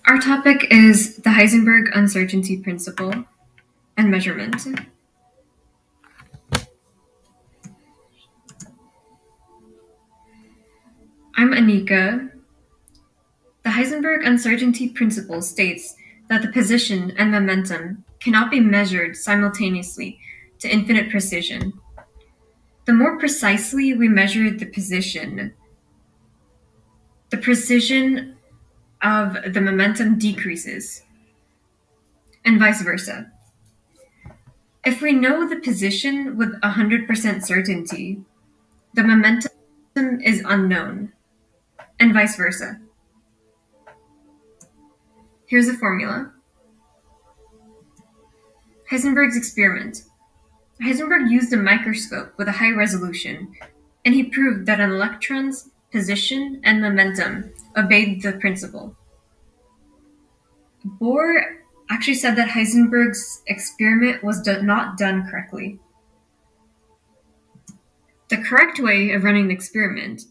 Our topic is the Heisenberg uncertainty principle and measurement. I'm Anika. The Heisenberg uncertainty principle states that the position and momentum cannot be measured simultaneously to infinite precision. The more precisely we measure the precision of the momentum decreases, and vice versa. If we know the position with 100% certainty, the momentum is unknown, and vice versa. Here's a formula. Heisenberg's experiment. Heisenberg used a microscope with a high resolution, and he proved that an electron's position and momentum obeyed the principle. Bohr actually said that Heisenberg's experiment was not done correctly. The correct way of running the experiment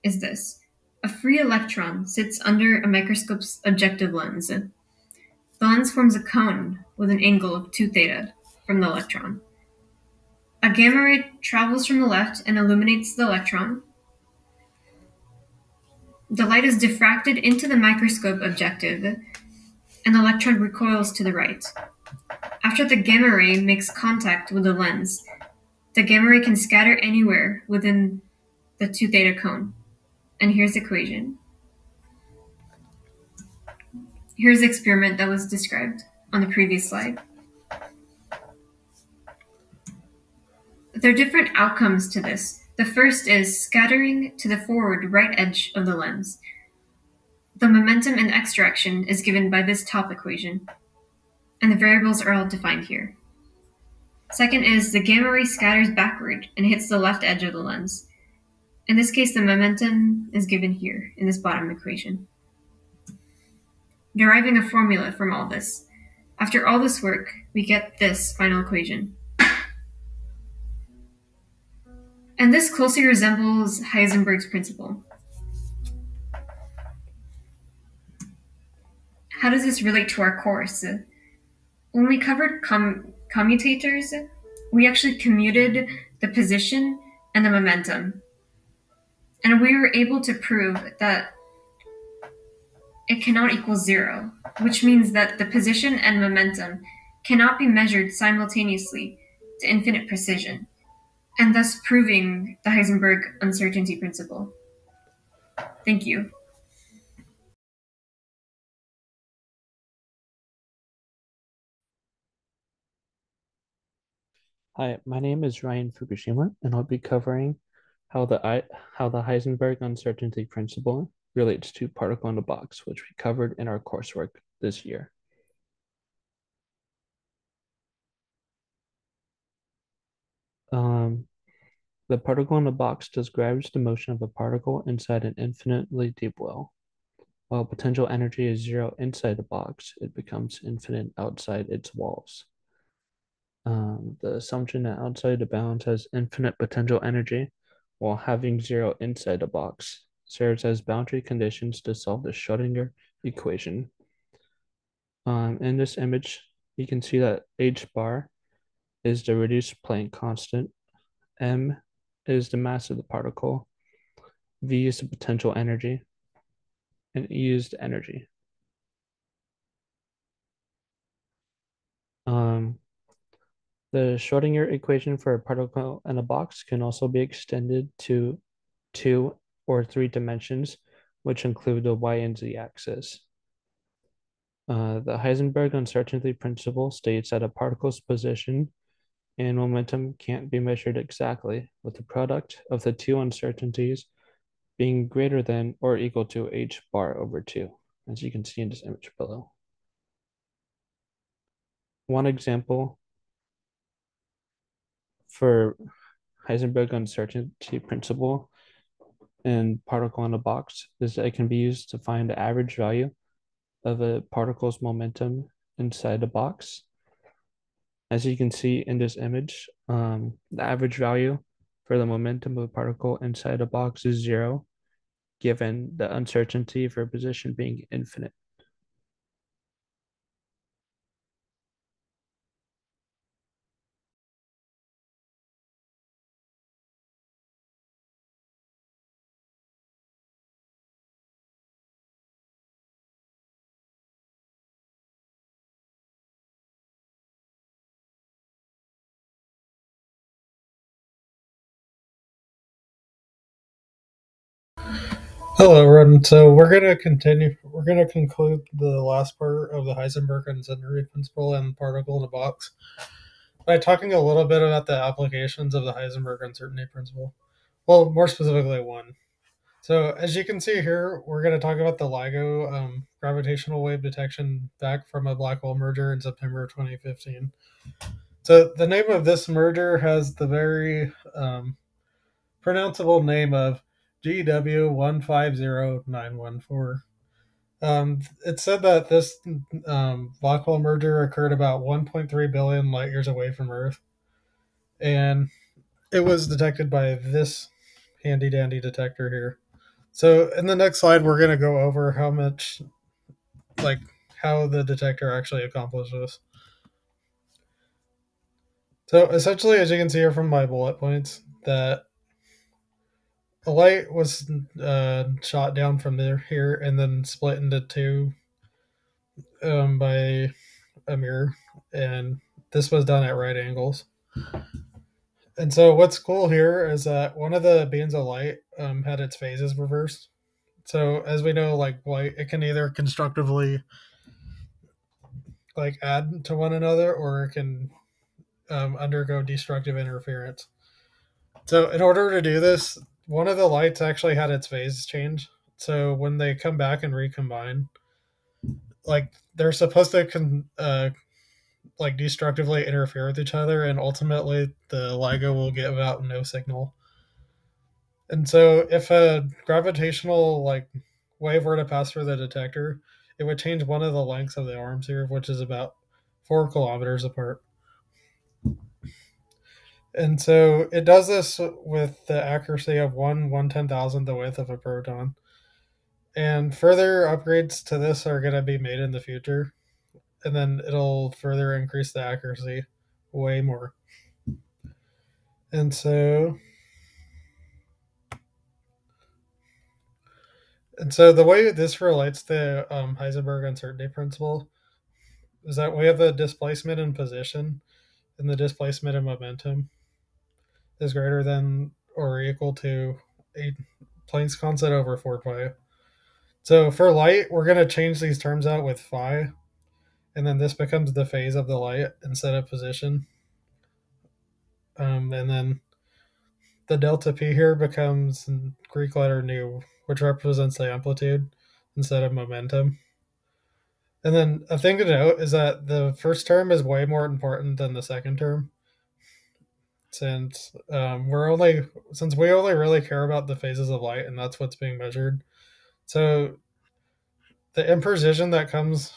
is this. A free electron sits under a microscope's objective lens. The lens forms a cone with an angle of 2 theta from the electron. A gamma ray travels from the left and illuminates the electron. The light is diffracted into the microscope objective, and the electron recoils to the right. After the gamma ray makes contact with the lens, the gamma ray can scatter anywhere within the 2 theta cone. And here's the equation. Here's the experiment that was described on the previous slide. There are different outcomes to this. The first is scattering to the forward right edge of the lens. The momentum in the x direction is given by this top equation, and the variables are all defined here. Second is the gamma ray scatters backward and hits the left edge of the lens. In this case, the momentum is given here in this bottom equation. Deriving a formula from all this. After all this work, we get this final equation. And this closely resembles Heisenberg's principle. How does this relate to our course? When we covered commutators, we actually commuted the position and the momentum. And we were able to prove that it cannot equal 0, which means that the position and momentum cannot be measured simultaneously to infinite precision, and thus proving the Heisenberg uncertainty principle. Thank you. Hi, my name is Ryan Fukushima, and I'll be covering how the Heisenberg uncertainty principle relates to particle in a box, which we covered in our coursework this year. The particle in a box describes the motion of a particle inside an infinitely deep well. While potential energy is 0 inside the box, it becomes infinite outside its walls. The assumption that outside the bounds has infinite potential energy while having 0 inside the box serves as boundary conditions to solve the Schrödinger equation. In this image, you can see that h bar is the reduced Planck constant, m is the mass of the particle, v is the potential energy, and E is the energy. The Schrödinger equation for a particle in a box can also be extended to 2 or 3 dimensions, which include the y and z axis. The Heisenberg uncertainty principle states that a particle's position and momentum can't be measured exactly, with the product of the 2 uncertainties being greater than or equal to h bar over 2, as you can see in this image below. One example for Heisenberg uncertainty principle and particle in a box is that it can be used to find the average value of a particle's momentum inside the box. As you can see in this image, the average value for the momentum of a particle inside a box is 0, given the uncertainty for position being infinite. Hello, everyone. So we're going to continue. We're going to conclude the last part of the Heisenberg uncertainty principle and particle in a box by talking a little bit about the applications of the Heisenberg uncertainty principle. Well, more specifically, one. So as you can see here, we're going to talk about the LIGO gravitational wave detection back from a black hole merger in September of 2015. So the name of this merger has the very pronounceable name of GW150914. It said that this black hole merger occurred about 1.3 billion light years away from Earth, and it was detected by this handy dandy detector here. So in the next slide, we're going to go over how much, like, how the detector actually accomplished this. So essentially, as you can see here from my bullet points, that a light was shot down from there here and then split into two by a mirror, and this was done at right angles. And so, what's cool here is that one of the beams of light had its phases reversed. So, as we know, like light, it can either constructively like add to one another, or it can undergo destructive interference. So, in order to do this, one of the lights actually had its phase change. So, when they come back and recombine, like they're supposed to like destructively interfere with each other, and ultimately the LIGO will give out no signal. And so, if a gravitational like wave were to pass through the detector, it would change one of the lengths of the arms here, which is about 4 kilometers apart. And so it does this with the accuracy of 1/110,000 the width of a proton. And further upgrades to this are going to be made in the future, and then it'll further increase the accuracy way more. And so the way this relates to Heisenberg uncertainty principle is that we have the displacement in position, and the displacement in momentum is greater than or equal to a Planck's constant over 4 pi. So for light, we're going to change these terms out with phi, and then this becomes the phase of the light instead of position. And then the delta p here becomes Greek letter nu, which represents the amplitude instead of momentum. And then a thing to note is that the first term is way more important than the second term, since we only really care about the phases of light, and that's what's being measured. So the imprecision that comes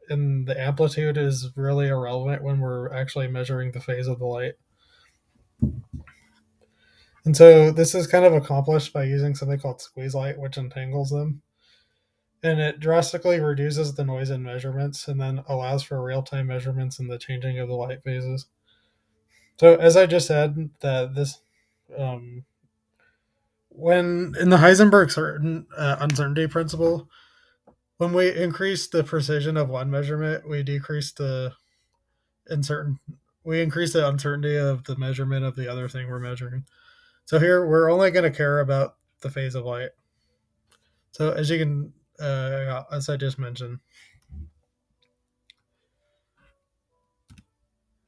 in the amplitude is really irrelevant when we're actually measuring the phase of the light. And so this is kind of accomplished by using something called squeeze light, which entangles them. And it drastically reduces the noise in measurements and then allows for real-time measurements in the changing of the light phases. So as I just said, that this when in the Heisenberg uncertainty principle, when we increase the precision of one measurement, we decrease the we increase the uncertainty of the measurement of the other thing we're measuring. So here we're only going to care about the phase of light. So as you can, as I just mentioned,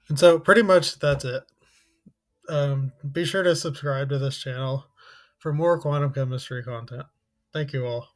and so pretty much that's it. Be sure to subscribe to this channel for more quantum chemistry content. Thank you all.